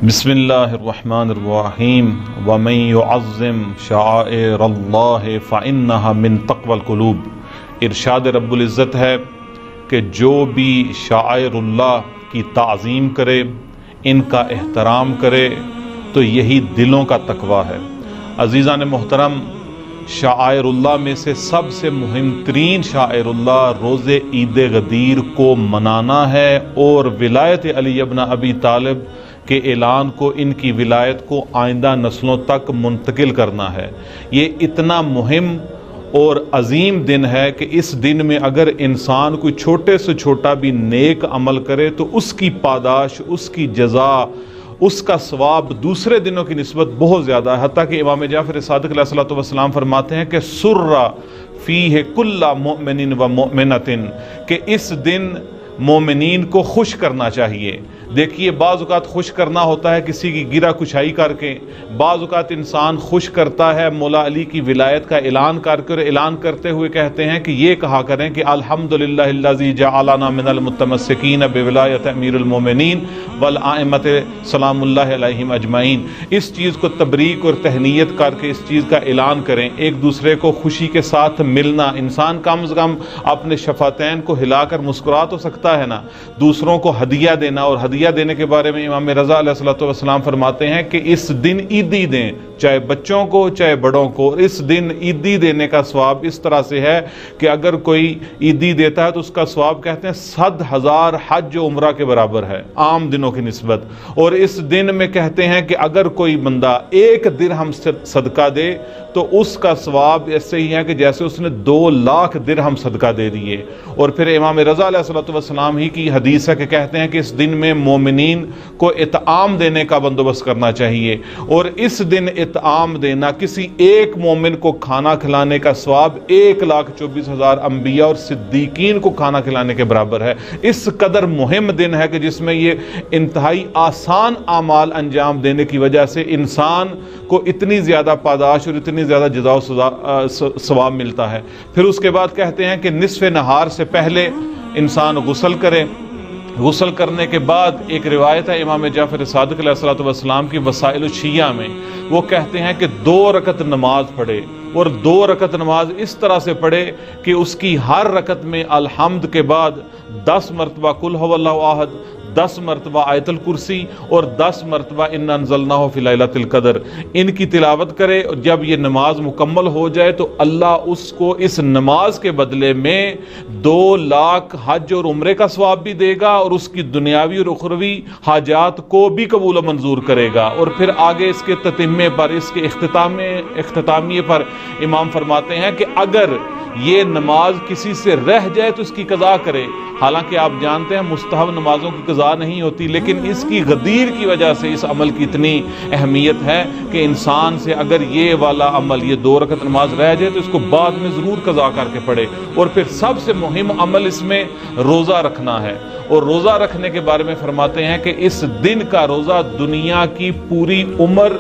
بسم اللہ الرحمن الرحیم ومن يعظم شعائر اللہ فإنها من تقوى القلوب۔ ارشاد رب العزت ہے کہ جو بھی شعائر اللہ کی تعظیم کرے، ان کا احترام کرے، تو یہی دلوں کا تقوی ہے۔ عزیزان محترم، شعائر اللہ میں سے سب سے مہم ترین شعائر اللہ روز عید غدیر کو منانا ہے اور ولایت علی ابن ابی طالب کے اعلان کو، ان کی ولایت کو آئندہ نسلوں تک منتقل کرنا ہے۔ یہ اتنا مہم اور عظیم دن ہے کہ اس دن میں اگر انسان کوئی چھوٹے سے چھوٹا بھی نیک عمل کرے تو اس کی پاداش، اس کی جزا، اس کا ثواب دوسرے دنوں کی نسبت بہت زیادہ ہے۔ حتیٰ کہ امام جعفر صادق علیہ الصلوۃ والسلام فرماتے ہیں کہ سر فیہ کل مؤمن و مؤمنۃ، کہ اس دن مومنین کو خوش کرنا چاہیے۔ دیکھیے، بعض اوقات خوش کرنا ہوتا ہے کسی کی گرہ کشائی کر کے، بعض اوقات انسان خوش کرتا ہے مولا علی کی ولایت کا اعلان کر کے، اور اعلان کرتے ہوئے کہتے ہیں کہ یہ کہا کریں کہ الحمدللہ الذی جعلنا من المتمسکین بولایت امیر المومنین والائمۃ سلام اللہ علیہم اجمعین۔ اس چیز کو تبریک اور تہنیت کر کے اس چیز کا اعلان کریں۔ ایک دوسرے کو خوشی کے ساتھ ملنا، انسان کم از کم اپنے شفتین کو ہلا کر مسکرا تو سکتا ہے نا۔ دوسروں کو ہدیہ دینا، اور ہدیہ دینے کے بارے میں امام رضا علیہ الصلوۃ والسلام فرماتے ہیں کہ اس دن عیدی دیں، چاہے بچوں کو چاہے بڑوں کو۔ اور اس دن عیدی دینے کا ثواب اس طرح سے ہے کہ اگر کوئی عیدی دیتا ہے تو اس کا ثواب کہتے ہیں 100,000 حج و عمرہ کے برابر ہے عام دنوں کی نسبت۔ اور اس دن میں کہتے ہیں کہ اگر کوئی بندہ 1 درہم صدقہ دے تو اس کا ثواب ایسے ہی ہے کہ جیسے اس نے 2 لاکھ درہم صدقہ دے دیے۔ اور پھر امام رضا علیہ الصلوۃ والسلام ہی کی حدیث ہے کہ کہتے ہیں کہ اس دن میں مومنین کو اطعام دینے کا بندوبست کرنا چاہیے، اور اس دن اطعام دینا، کسی ایک مومن کو کھانا کھلانے کا ثواب 1,24,000 انبیاء اور صدیقین کو کھانا کھلانے کے برابر ہے۔ اس قدر مہم دن ہے کہ جس میں یہ انتہائی آسان اعمال انجام دینے کی وجہ سے انسان کو اتنی زیادہ پاداش اور اتنی زیادہ جزا و ثواب ملتا ہے۔ پھر اس کے بعد کہتے ہیں کہ نصف نہار سے پہلے انسان غسل کرے۔ غسل کرنے کے بعد ایک روایت ہے امام جعفر صادق علیہ الصلوۃ والسلام کی وسائل الشیعہ میں، وہ کہتے ہیں کہ 2 رکعت نماز پڑھے، اور 2 رکعت نماز اس طرح سے پڑھے کہ اس کی ہر رکعت میں الحمد کے بعد 10 مرتبہ قل هو اللہ احد، 10 مرتبہ آیت الکرسی، اور 10 مرتبہ انا انزلناہ فی لیلۃ القدر، ان کی تلاوت کرے۔ جب یہ نماز مکمل ہو جائے تو اللہ اس کو اس نماز کے بدلے میں 2 لاکھ حج اور عمرے کا ثواب بھی دے گا، اور اس کی دنیاوی اور اخروی حاجات کو بھی قبول و منظور کرے گا۔ اور پھر آگے اس کے تتمے پر، اس کے اختتامیے پر امام فرماتے ہیں کہ اگر یہ نماز کسی سے رہ جائے تو اس کی قضا کرے۔ حالانکہ آپ جانتے ہیں مستحب نمازوں کی قضا نہیں ہوتی، لیکن اس کی غدیر کی وجہ سے اس عمل کی اتنی اہمیت ہے کہ انسان سے اگر یہ والا عمل، یہ 2 رکعت نماز رہ جائے تو اس کو بعد میں ضرور قضا کر کے پڑھے۔ اور پھر سب سے مہم عمل اس میں روزہ رکھنا ہے، اور روزہ رکھنے کے بارے میں فرماتے ہیں کہ اس دن کا روزہ دنیا کی پوری عمر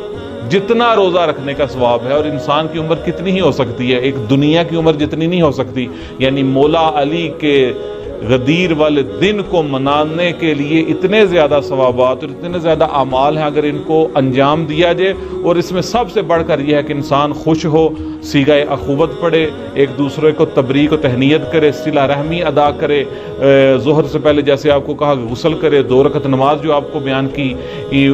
جتنا روزہ رکھنے کا ثواب ہے۔ اور انسان کی عمر کتنی ہی ہو سکتی ہے؟ ایک دنیا کی عمر جتنی نہیں ہو سکتی۔ یعنی مولا علی کے غدیر والے دن کو منانے کے لیے اتنے زیادہ ثوابات اور اتنے زیادہ اعمال ہیں اگر ان کو انجام دیا جائے۔ اور اس میں سب سے بڑھ کر یہ ہے کہ انسان خوش ہو، صیغہ اخوت پڑھے، ایک دوسرے کو تبریک و تہنیت کرے، صلہ رحمی ادا کرے، ظہر سے پہلے جیسے آپ کو کہا غسل کرے، 2 رکعت نماز جو آپ کو بیان کی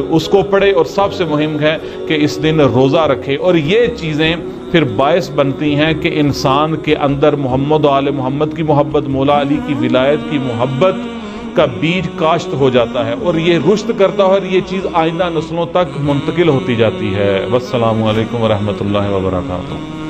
اس کو پڑھے، اور سب سے مہم ہے کہ اس دن روزہ رکھے۔ اور یہ چیزیں پھر باعث بنتی ہیں کہ انسان کے اندر محمد و آل محمد کی محبت، مولا علی کی ولایت کی محبت کا بیج کاشت ہو جاتا ہے، اور یہ رشد کرتا ہے، اور یہ چیز آئندہ نسلوں تک منتقل ہوتی جاتی ہے۔ والسلام علیکم ورحمۃ اللہ وبرکاتہ۔